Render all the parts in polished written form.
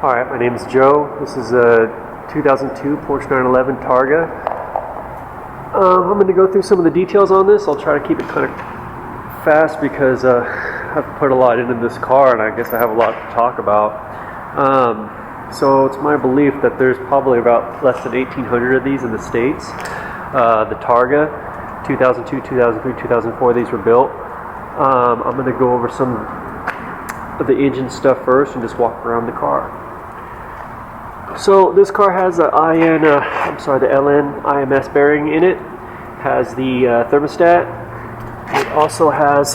Alright, my name is Joe. This is a 2002 Porsche 911 Targa. I'm going to go through some of the details on this. I'll try to keep it kind of fast because I've put a lot into this car and I guess I have a lot to talk about. So it's my belief that there's probably about less than 1,800 of these in the States. The Targa, 2002, 2003, 2004, these were built. I'm going to go over some of the engine stuff first and just walk around the car. So this car has the LN IMS bearing in it. Has the thermostat. It also has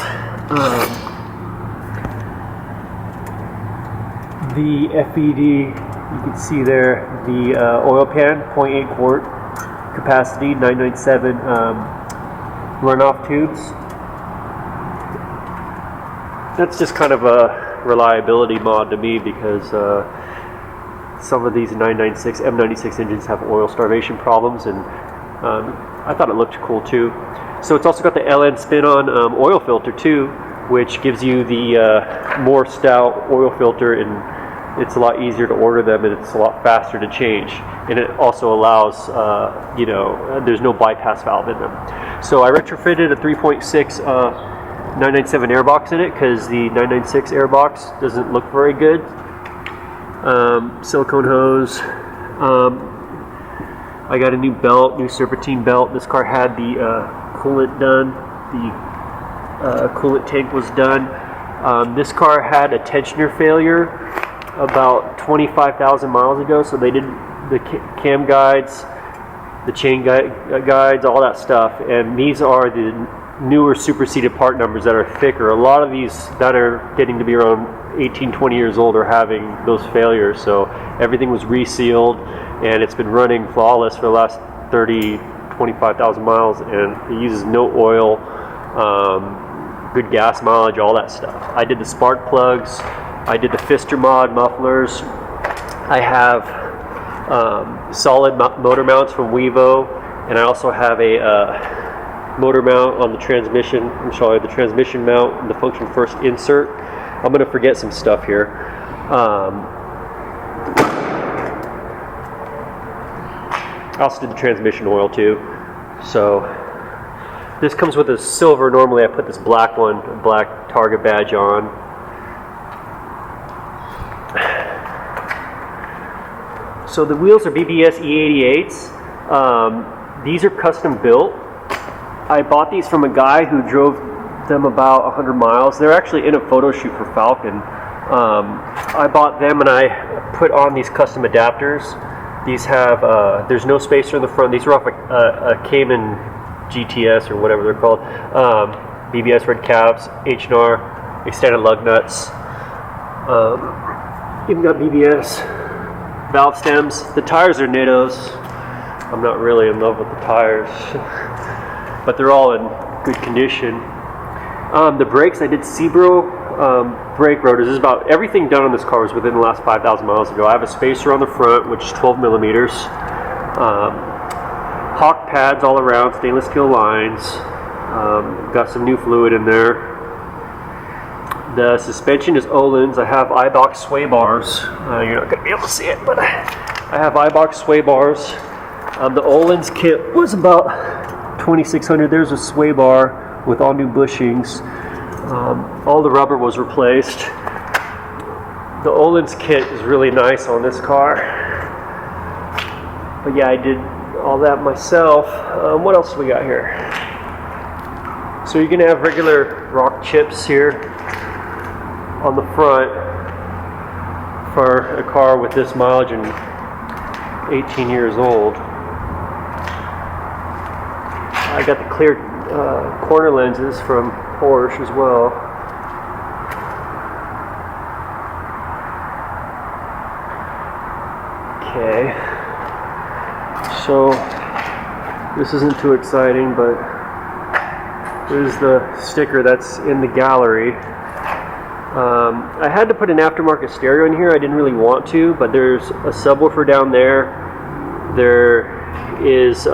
the FED. You can see there the oil pan, 0.8 quart capacity, 997 runoff tubes. That's just kind of a reliability mod to me because some of these 996 M96 engines have oil starvation problems, and I thought it looked cool too. So it's also got the LN spin-on oil filter too, which gives you the more stout oil filter, and it's a lot easier to order them, and it's a lot faster to change. And it also allows, there's no bypass valve in them. So I retrofitted a 3.6 997 airbox in it because the 996 airbox doesn't look very good. Silicone hose. I got a new belt, new serpentine belt. This car had the coolant done. The coolant tank was done. This car had a tensioner failure about 25,000 miles ago, so they did the cam guides, the chain guides, all that stuff. And these are the newer superseded part numbers that are thicker. A lot of these that are getting to be around 18-20 years old are having those failures, so everything was resealed and it's been running flawless for the last 25,000 miles, and it uses no oil, good gas mileage, all that stuff. I did the spark plugs, I did the Fister mod mufflers, I have solid motor mounts from Wevo, and I also have a motor mount on the transmission. I'm showing the transmission mount and the function first insert. I'm going to forget some stuff here. I also did the transmission oil too. So this comes with a silver. Normally I put this black one, a black Targa badge on. So the wheels are BBS E88s. These are custom built. I bought these from a guy who drove them about 100 miles. They're actually in a photo shoot for Falcon. I bought them and I put on these custom adapters. These have, there's no spacer in the front. These are off a Cayman GTS or whatever they're called. BBS red caps, H&R, extended lug nuts. Even got BBS valve stems. The tires are Nittos. I'm not really in love with the tires, but they're all in good condition. The brakes, I did sebro brake rotors. This is about everything done on this car was within the last 5,000 miles ago. I have a spacer on the front, which is 12 millimeters. Hawk pads all around, stainless steel lines. Got some new fluid in there. The suspension is Ohlins. I have Eibach sway bars. You're not going to be able to see it, but I have Eibach sway bars. The Ohlins kit was about 2,600. There's a sway bar with all new bushings. All the rubber was replaced. The Ohlins kit is really nice on this car. But yeah, I did all that myself. What else do we got here? So you're going to have regular rock chips here on the front for a car with this mileage and 18 years old. I got the clear corner lenses from Porsche as well. Okay, so this isn't too exciting, but there's the sticker that's in the gallery. I had to put an aftermarket stereo in here. I didn't really want to, but there's a subwoofer down there. There is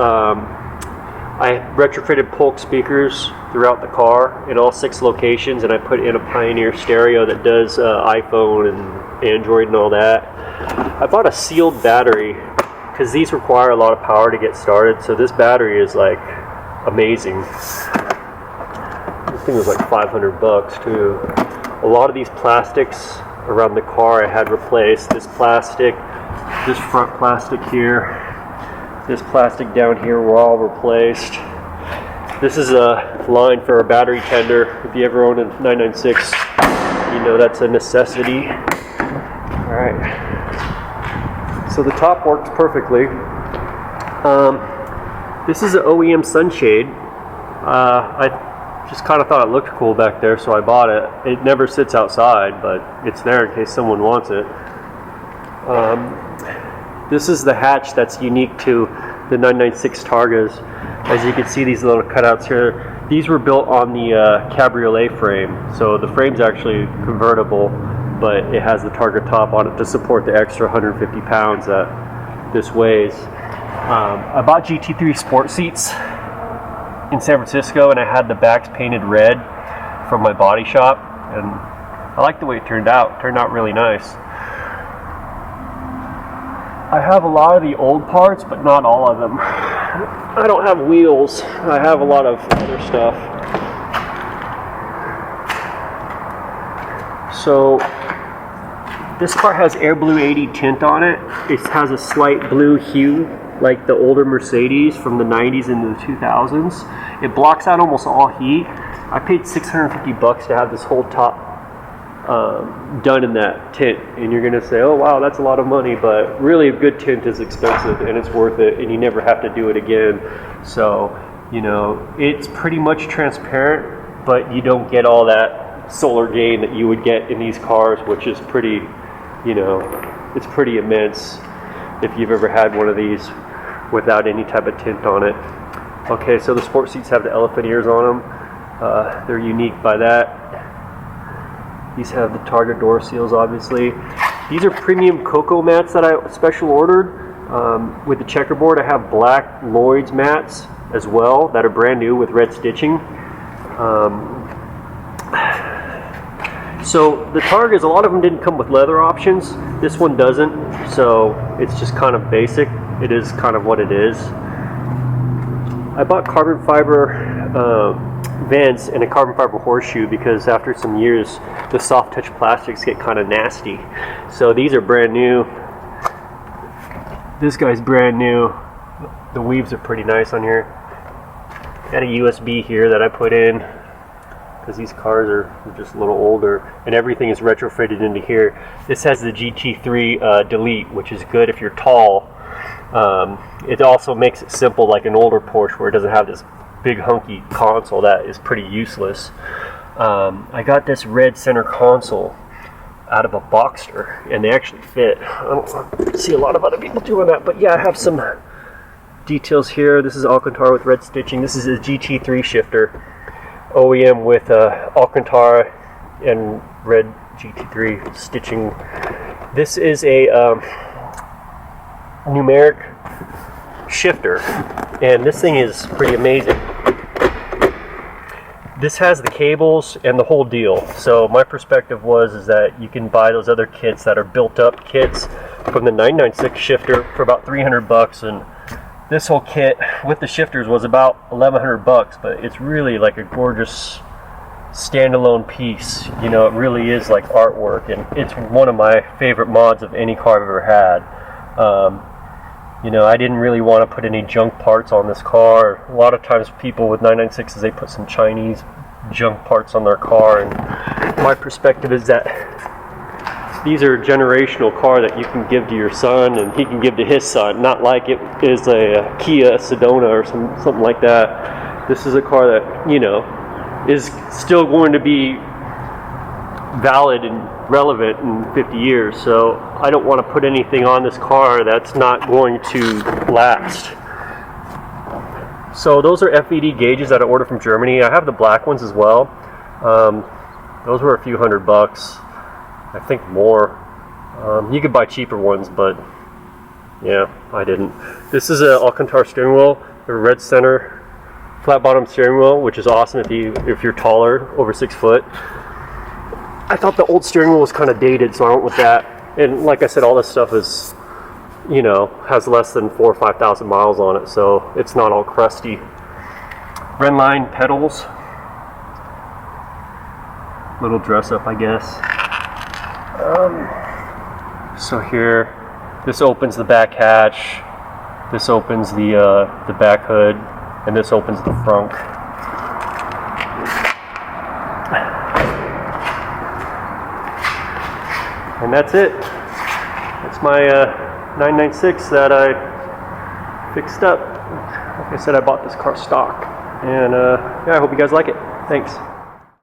I retrofitted Polk speakers throughout the car in all 6 locations, and I put in a Pioneer stereo that does iPhone and Android and all that. I bought a sealed battery because these require a lot of power to get started. So this battery is like amazing. This thing was like 500 bucks too. A lot of these plastics around the car I had replaced. This plastic, this front plastic here, this plastic down here were all replaced. This is a line for a battery tender. If you ever own a 996, you know that's a necessity. Alright. So the top works perfectly. This is an OEM sunshade. I just kind of thought it looked cool back there, so I bought it. It never sits outside, but it's there in case someone wants it. This is the hatch that's unique to the 996 Targas. As you can see, these little cutouts here, these were built on the cabriolet frame. So the frame's actually convertible, but it has the Targa top on it to support the extra 150 pounds that this weighs. I bought GT3 sport seats in San Francisco, and I had the backs painted red from my body shop, and I like the way it turned out. It turned out really nice. I have a lot of the old parts, but not all of them. I don't have wheels. I have a lot of other stuff. So this car has Air Blue 80 tint on it. It has a slight blue hue like the older Mercedes from the 90s into the 2000s. It blocks out almost all heat. I paid 650 bucks to have this whole top done in that tint, and you're gonna say, oh wow, that's a lot of money, but really a good tint is expensive and it's worth it, and you never have to do it again. So, you know, it's pretty much transparent, but you don't get all that solar gain that you would get in these cars, which is pretty, you know, it's pretty immense if you've ever had one of these without any type of tint on it. Okay, so the sport seats have the elephant ears on them. They're unique by that. These have the Targa door seals, obviously. These are premium cocoa mats that I special ordered. With the checkerboard, I have black Lloyd's mats as well that are brand new with red stitching. So the Targas, a lot of them didn't come with leather options. This one doesn't, so it's just kind of basic. It is kind of what it is. I bought carbon fiber vents and a carbon fiber horseshoe because after some years the soft touch plastics get kind of nasty. So these are brand new. This guy's brand new. The weaves are pretty nice on here. Got a USB here that I put in because these cars are just a little older, and everything is retrofitted into here. This has the GT3 delete, which is good if you're tall. It also makes it simple like an older Porsche where it doesn't have this big hunky console that is pretty useless. I got this red center console out of a Boxster, and they actually fit. I don't see a lot of other people doing that, but yeah, I have some details here. This is Alcantara with red stitching. This is a GT3 shifter, OEM with Alcantara and red GT3 stitching. This is a numeric shifter, and this thing is pretty amazing. This has the cables and the whole deal. So my perspective is that you can buy those other kits that are built up kits from the 996 shifter for about 300 bucks, and this whole kit with the shifters was about 1100 bucks, but it's really like a gorgeous standalone piece. You know, it really is like artwork, and it's one of my favorite mods of any car I've ever had. You know, I didn't really want to put any junk parts on this car. A lot of times people with 996s, they put some Chinese junk parts on their car, and my perspective is that these are a generational car that you can give to your son and he can give to his son, not like it is a Kia Sedona or something like that. This is a car that, you know, is still going to be valid and relevant in 50 years, so I don't want to put anything on this car that's not going to last. So those are FED gauges that I ordered from Germany. I have the black ones as well. Those were a few $100, I think more. You could buy cheaper ones, but yeah, I didn't. This is an Alcantara steering wheel, a red center, flat bottom steering wheel, which is awesome if you're taller, over 6 foot. I thought the old steering wheel was kind of dated, so I went with that. And like I said, all this stuff is, you know, has less than 4,000 or 5,000 miles on it, so it's not all crusty. Redline pedals. Little dress up, I guess. So here, this opens the back hatch. This opens the back hood, and this opens the front. And that's it. That's my 996 that I fixed up. Like I said, I bought this car stock. And yeah, I hope you guys like it. Thanks.